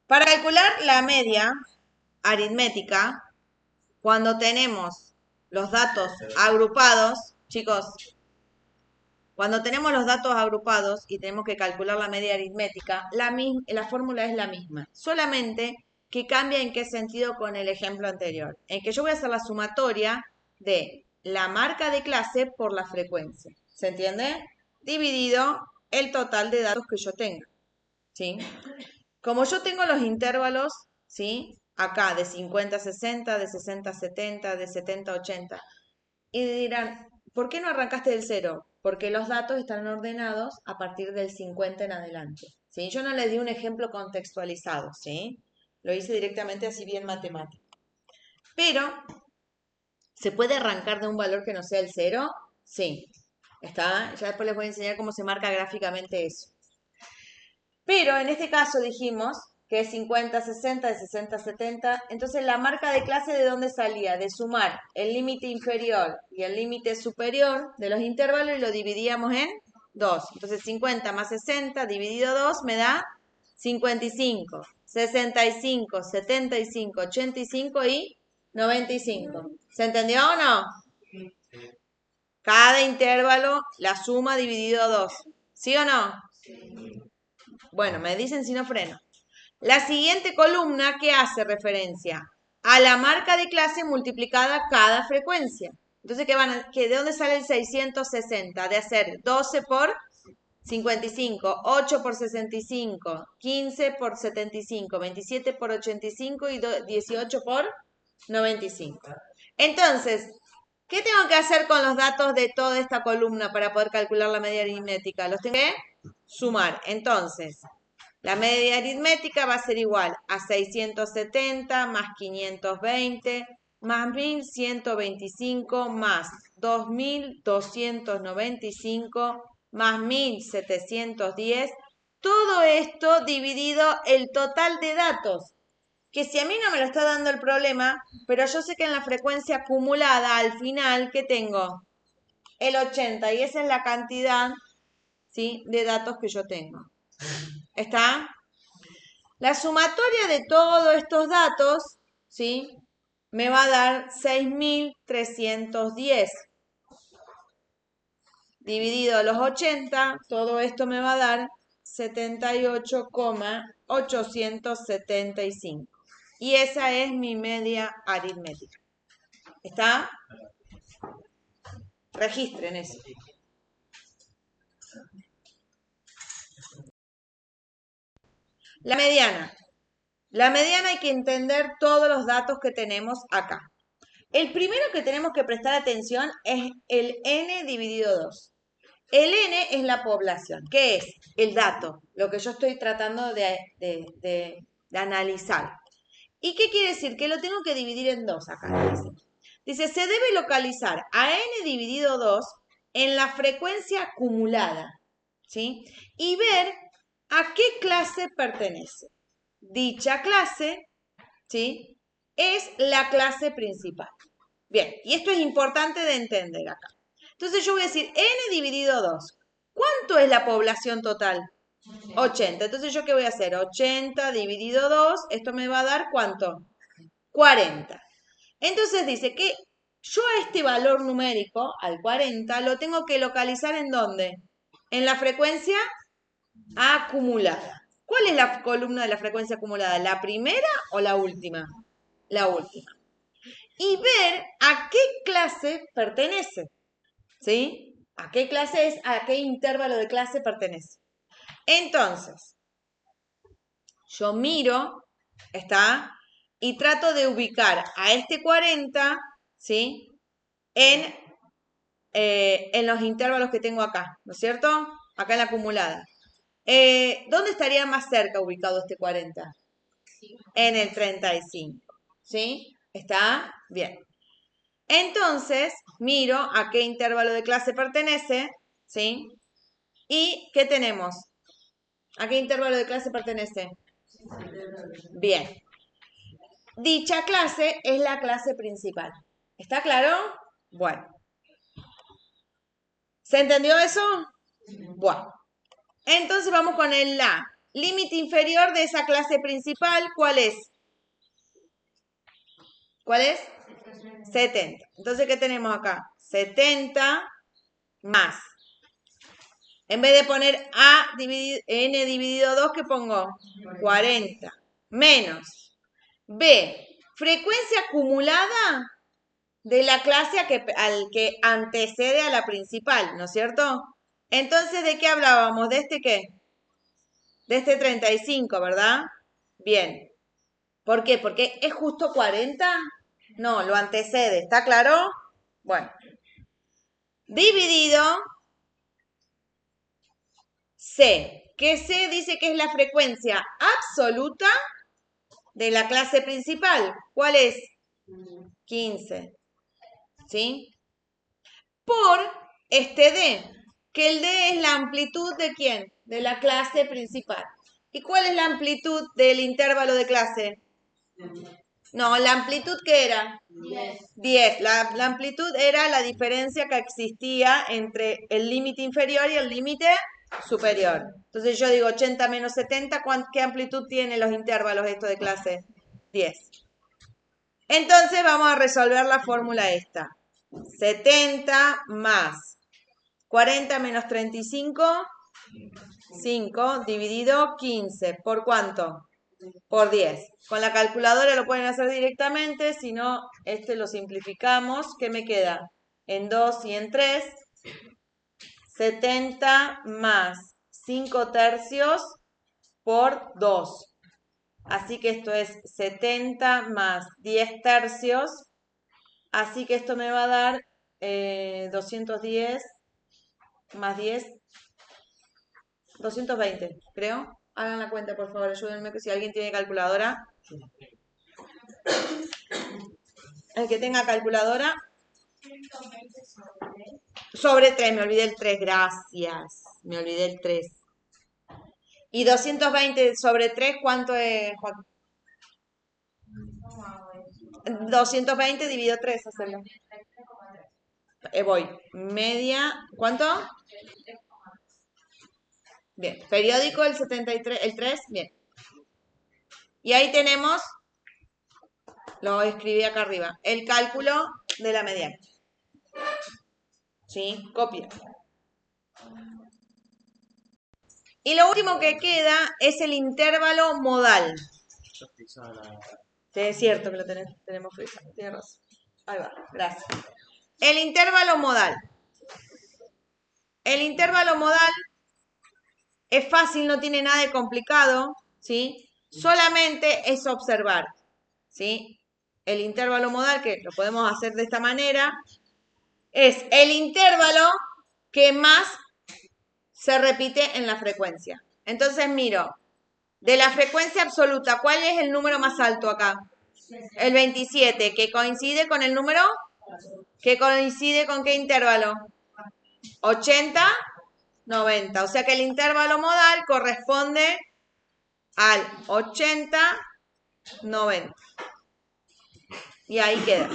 Para calcular la media aritmética, cuando tenemos los datos agrupados, chicos, cuando tenemos los datos agrupados y tenemos que calcular la media aritmética, la fórmula es la misma, solamente que cambia en qué sentido con el ejemplo anterior, en que yo voy a hacer la sumatoria de la marca de clase por la frecuencia, ¿se entiende? Dividido el total de datos que yo tenga, ¿sí? Como yo tengo los intervalos, ¿sí? Acá de 50 a 60, de 60 a 70, de 70 a 80, y dirán, ¿por qué no arrancaste del cero? Porque los datos están ordenados a partir del 50 en adelante, ¿sí? Yo no les di un ejemplo contextualizado, ¿sí? Lo hice directamente así bien matemático. Pero, ¿se puede arrancar de un valor que no sea el cero? Sí. ¿Está? Ya después les voy a enseñar cómo se marca gráficamente eso. Pero en este caso dijimos que es 50-60, de 60-70. Entonces la marca de clase, ¿de dónde salía? De sumar el límite inferior y el límite superior de los intervalos y lo dividíamos en 2. Entonces 50 más 60 dividido 2 me da 55, 65, 75, 85 y 95. ¿Se entendió o no? Cada intervalo, la suma dividido 2. ¿Sí o no? Bueno, me dicen si no freno. La siguiente columna, ¿qué hace referencia? A la marca de clase multiplicada cada frecuencia. Entonces, ¿de dónde sale el 660? De hacer 12 por 55, 8 por 65, 15 por 75, 27 por 85 y 18 por 95. Entonces, ¿qué tengo que hacer con los datos de toda esta columna para poder calcular la media aritmética? Los tengo que sumar. Entonces, la media aritmética va a ser igual a 670 más 520 más 1125 más 2295 más 1710. Todo esto dividido el total de datos. Que si a mí no me lo está dando el problema, pero yo sé que en la frecuencia acumulada al final, ¿qué tengo? El 80 y esa es la cantidad, ¿sí?, de datos que yo tengo. ¿Está? La sumatoria de todos estos datos, ¿sí?, me va a dar 6.310. Dividido los 80, todo esto me va a dar 78,875. Y esa es mi media aritmética. ¿Está? Registren eso. La mediana. La mediana hay que entender todos los datos que tenemos acá. El primero que tenemos que prestar atención es el n dividido 2. El n es la población. ¿Qué es? El dato, lo que yo estoy tratando de analizar. ¿Y qué quiere decir? Que lo tengo que dividir en 2 acá. Dice, se debe localizar a n dividido 2 en la frecuencia acumulada, ¿sí? Y ver a qué clase pertenece. Dicha clase, ¿sí?, es la clase principal. Bien, y esto es importante de entender acá. Entonces yo voy a decir n dividido 2. ¿Cuánto es la población total? 80. Entonces yo, ¿qué voy a hacer? 80 dividido 2, esto me va a dar ¿cuánto? 40. Entonces dice que yo a este valor numérico, al 40, lo tengo que localizar ¿en dónde? En la frecuencia acumulada. ¿Cuál es la columna de la frecuencia acumulada? ¿La primera o la última? La última. Y ver a qué clase pertenece, ¿sí? ¿A qué clase es? ¿A qué intervalo de clase pertenece? Entonces, yo miro, ¿está? Y trato de ubicar a este 40, ¿sí?, en los intervalos que tengo acá, ¿no es cierto? Acá en la acumulada. ¿Dónde estaría más cerca ubicado este 40? En el 35, ¿sí? ¿Está? Bien. Entonces, miro a qué intervalo de clase pertenece, ¿sí? ¿Y qué tenemos? ¿A qué intervalo de clase pertenece? Bien. Dicha clase es la clase principal. ¿Está claro? Bueno. ¿Se entendió eso? Bueno. Entonces vamos con el la. límite inferior de esa clase principal, ¿cuál es? ¿Cuál es? 70. Entonces, ¿qué tenemos acá? 70 más. En vez de poner n dividido 2, ¿qué pongo? 40. Menos. B. Frecuencia acumulada de la clase al que antecede a la principal, ¿no es cierto? Entonces, ¿de qué hablábamos? ¿De este qué? De este 35, ¿verdad? Bien. ¿Por qué? ¿Porque es justo 40? No, lo antecede, ¿está claro? Bueno. Dividido C, que C dice que es la frecuencia absoluta de la clase principal. ¿Cuál es? 15. ¿Sí? Por este D, que el D es la amplitud de ¿quién? De la clase principal. ¿Y cuál es la amplitud del intervalo de clase? No, la amplitud ¿qué era? 10. La amplitud era la diferencia que existía entre el límite inferior y el límite superior. Entonces yo digo 80 menos 70, ¿qué amplitud tienen los intervalos esto de clase? 10. Entonces vamos a resolver la fórmula esta. 70 más 40 menos 35, 5 dividido 15. ¿Por cuánto? Por 10. Con la calculadora lo pueden hacer directamente, si no, este lo simplificamos. ¿Qué me queda? En 2 y en 3. 70 más 5 tercios por 2. Así que esto es 70 más 10 tercios. Así que esto me va a dar 210 más 10, 220, creo. Hagan la cuenta, por favor, ayúdenme, que si alguien tiene calculadora. El que tenga calculadora. Sobre 3, me olvidé el 3, gracias. Me olvidé el 3. Y 220 sobre 3, ¿cuánto es, Juan? 220 dividido 3, hacerlo. Voy. Media, ¿cuánto? Bien. Periódico el 73, el 3, bien. Y ahí tenemos, lo escribí acá arriba, el cálculo de la mediana. ¿Sí? Copia. Y lo último que queda es el intervalo modal. Sí, es cierto que lo tenemos frisado. Tienes razón. Ahí va, gracias. El intervalo modal. El intervalo modal es fácil, no tiene nada de complicado, ¿sí? Solamente es observar, ¿sí? El intervalo modal, que lo podemos hacer de esta manera, es el intervalo que más se repite en la frecuencia. Entonces miro, de la frecuencia absoluta, ¿cuál es el número más alto acá? El 27, que coincide con el número, que coincide con qué intervalo? 80, 90. O sea que el intervalo modal corresponde al 80, 90. Y ahí queda.